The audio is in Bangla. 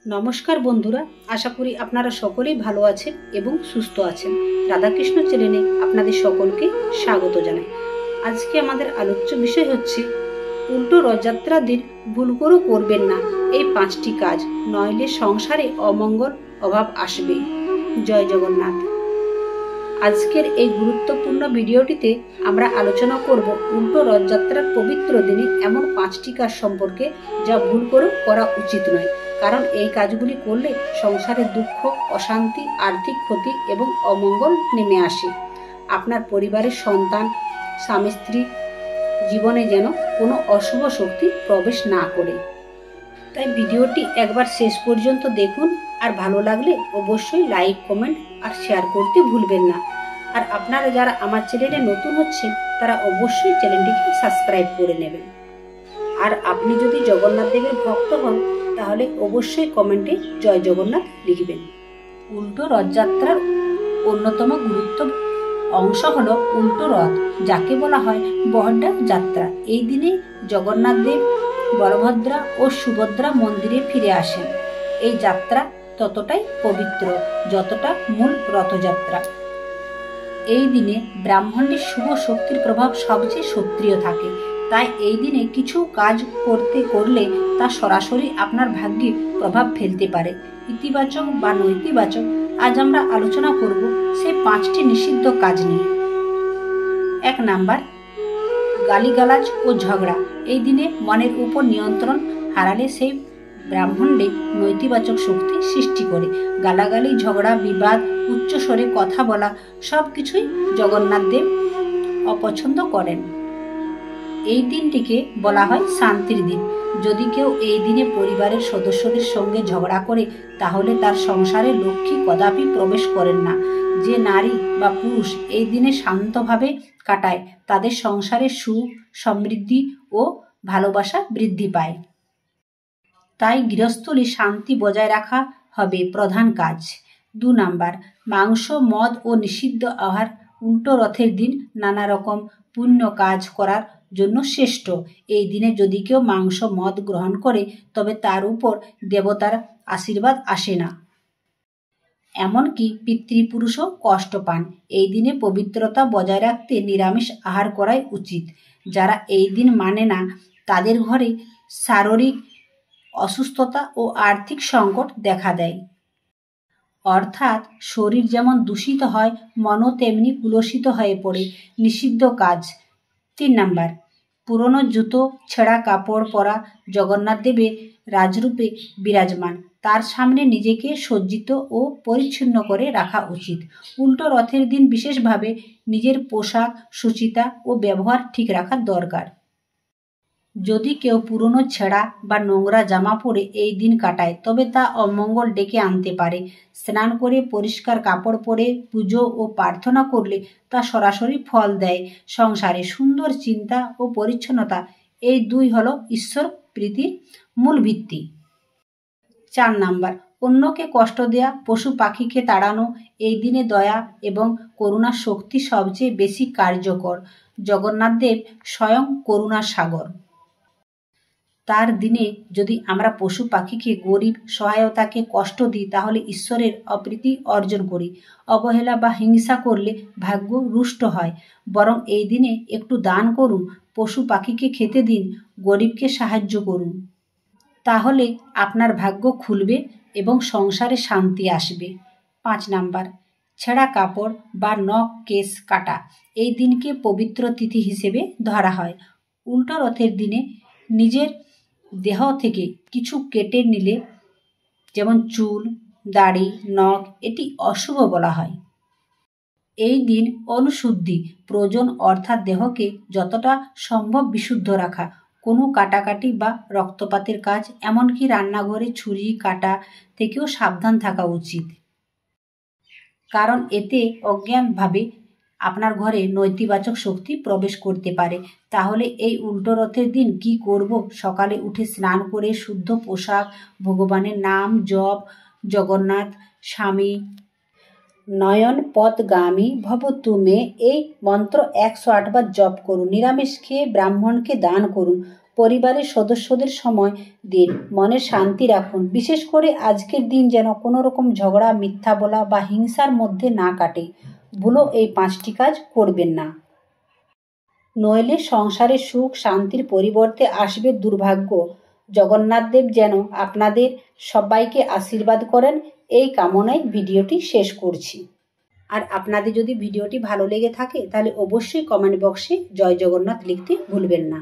নমস্কার বন্ধুরা, আশা করি আপনারা সকলেই ভালো আছেন এবং সুস্থ আছেন। রাধাকৃষ্ণ চ্যানেলে আপনাদের সকলকে স্বাগত জানাই। আজকে আমাদের আলোচ্য বিষয় হচ্ছে উল্টো রথযাত্রার দিন ভুল করে করবেন না এই 5টি কাজ, নইলে সংসারে অমঙ্গল অভাব আসবে। জয় জগন্নাথ। আজকের এই গুরুত্বপূর্ণ ভিডিওটিতে আমরা আলোচনা করব উল্টো রথযাত্রার পবিত্র দিনে এমন 5টি কাজ সম্পর্কে যা ভুল করে করা উচিত নয়। কারণ এই কাজগুলি করলে সংসারে দুঃখ, অশান্তি, আর্থিক ক্ষতি এবং অমঙ্গল নেমে আসে। আপনার পরিবারের সন্তান, স্বামী স্ত্রী জীবনে যেন কোনো অশুভ শক্তি প্রবেশ না করে। তাই ভিডিওটি একবার শেষ পর্যন্ত দেখুন, আর ভালো লাগলে অবশ্যই লাইক, কমেন্ট আর শেয়ার করতে ভুলবেন না। আর আপনারা যারা আমার চ্যানেলে নতুন হচ্ছেন তারা অবশ্যই চ্যানেলটিকে সাবস্ক্রাইব করে নেবেন। আর আপনি যদি জগন্নাথ দেবের ভক্ত হন তাহলে অবশ্যই কমেন্টে জয় জগন্নাথ লিখবেন। উল্টো রথযাত্রার অন্যতম গুরুত্ব অংশ হলো উল্টো রথ, যাকে বলা হয় বহড্ডা যাত্রা। এই দিনে জগন্নাথ দেব বলভদ্রা ও সুভদ্রা মন্দিরে ফিরে আসেন। এই যাত্রা ততটাই পবিত্র যতটা মূল রথযাত্রা। এই দিনে ব্রাহ্মণের শুভ শক্তির প্রভাব সবচেয়ে সক্রিয় থাকে। তাই এই দিনে কিছু কাজ করলে তা সরাসরি আপনার ভাগ্যে প্রভাব ফেলতে পারে, ইতিবাচক বা নৈতিবাচক। আজ আমরা আলোচনা করব সেই 5টি নিষিদ্ধ কাজ নিয়ে। 1 নাম্বার, গালিগালাজ ও ঝগড়া। এই দিনে মনের উপর নিয়ন্ত্রণ হারালে সেই ব্রাহ্মণ্ডে নৈতিবাচক শক্তি সৃষ্টি করে। গালাগালি, ঝগড়া, বিবাদ, উচ্চস্বরে কথা বলা সবকিছুই জগন্নাথ দেব অপছন্দ করেন। এই দিনটিকে বলা হয় শান্তির দিন। যদি কেউ এই দিনে পরিবারের সদস্যদের সঙ্গে ঝগড়া করে তাহলে তার সংসারে লক্ষ্মী কদাপি প্রবেশ করেন না। যে নারী বা পুরুষ এই দিনে শান্তভাবে কাটায় তাদের সংসারে সুখ, সমৃদ্ধি ও ভালোবাসা বৃদ্ধি পায়। তাই গৃহস্থলী শান্তি বজায় রাখা হবে প্রধান কাজ। 2 নাম্বার, মাংস, মদ ও নিষিদ্ধ আহার উল্টো রথের দিন নানা রকম পুণ্য কাজ করার জন্য শ্রেষ্ঠ। এই দিনে যদি কেউ মাংস, মদ গ্রহণ করে তবে তার উপর দেবতার আশীর্বাদ আসে না, এমনকি পিতৃপুরুষও কষ্ট পান। এই দিনে পবিত্রতা বজায় রাখতে নিরামিষ আহার করাই উচিত। যারা এই দিন মানে না তাদের ঘরে শারীরিক অসুস্থতা ও আর্থিক সংকট দেখা দেয়। অর্থাৎ শরীর যেমন দূষিত হয়, মনও তেমনি কুলসিত হয়ে পড়ে। নিষিদ্ধ কাজ। 3 নাম্বার, পুরনো জুতো, ছেঁড়া কাপড় পরা। জগন্নাথ দেবের রাজরূপে বিরাজমান, তার সামনে নিজেকে সজ্জিত ও পরিচ্ছন্ন করে রাখা উচিত। উল্টো রথের দিন বিশেষভাবে নিজের পোশাক, শুচিতা ও ব্যবহার ঠিক রাখা দরকার। যদি কেউ পুরনো, ছেঁড়া বা নোংরা জামা পরে এই দিন কাটায় তবে তা অমঙ্গল ডেকে আনতে পারে। স্নান করে পরিষ্কার কাপড় পরে পুজো ও প্রার্থনা করলে তা সরাসরি ফল দেয়। সংসারে সুন্দর চিন্তা ও পরিচ্ছন্নতা, এই দুই হলো ঈশ্বর প্রীতির মূল ভিত্তি। 4 নাম্বার, অন্যকে কষ্ট দেয়া, পশু পাখিকে তাড়ানো। এই দিনে দয়া এবং করুণার শক্তি সবচেয়ে বেশি কার্যকর। জগন্নাথ দেব স্বয়ং করুণার সাগর। তার দিনে যদি আমরা পশু পাখিকে, গরিব, সহায়তাকে কষ্ট দিই তাহলে ঈশ্বরের অপ্রীতি অর্জন করি। অবহেলা বা হিংসা করলে ভাগ্য রুষ্ট হয়। বরং এই দিনে একটু দান করুন, পশু পাখিকে খেতে দিন, গরিবকে সাহায্য করুন। তাহলে আপনার ভাগ্য খুলবে এবং সংসারে শান্তি আসবে। 5 নাম্বার, ছেঁড়া কাপড় বা নখ, কেশ কাটা। এই দিনকে পবিত্র তিথি হিসেবে ধরা হয়। উল্টো রথের দিনে নিজের দেহ থেকে কিছু কেটে নিলে, যেমন চুল, দাড়ি, নখ, এটি অশুভ বলা হয়। এই দিন অনুশুদ্ধি প্রয়োজন, অর্থাৎ দেহকে যতটা সম্ভব বিশুদ্ধ রাখা। কোনো কাটাকাটি বা রক্তপাতের কাজ, এমনকি রান্নাঘরে ছুরি কাটা থেকেও সাবধান থাকা উচিত। কারণ এতে অজ্ঞানভাবে আপনার ঘরে নৈতিবাচক শক্তি প্রবেশ করতে পারে। তাহলে এই উল্টো রথের দিন কি করব? সকালে উঠে স্নান করে শুদ্ধ পোশাক, ভগবানের নাম জপ, জগন্নাথ স্বামী নয়ন পথগামী ভব তুমে এই মন্ত্র 108 বার জপ করুন। নিরামিষ খেয়ে ব্রাহ্মণকে দান করুন। পরিবারের সদস্যদের সময় দিন, মনে শান্তি রাখুন। বিশেষ করে আজকের দিন যেন কোনো রকম ঝগড়া, মিথ্যা বলা বা হিংসার মধ্যে না কাটে। ভুলও এই 5টি কাজ করবেন না, নইলে সংসারে সুখ শান্তির পরিবর্তে আসবে দুর্ভাগ্য। জগন্নাথ দেব যেন আপনাদের সবাইকে আশীর্বাদ করেন, এই কামনায় ভিডিওটি শেষ করছি। আর আপনাদের যদি ভিডিওটি ভালো লেগে থাকে তাহলে অবশ্যই কমেন্ট বক্সে জয় জগন্নাথ লিখতে ভুলবেন না।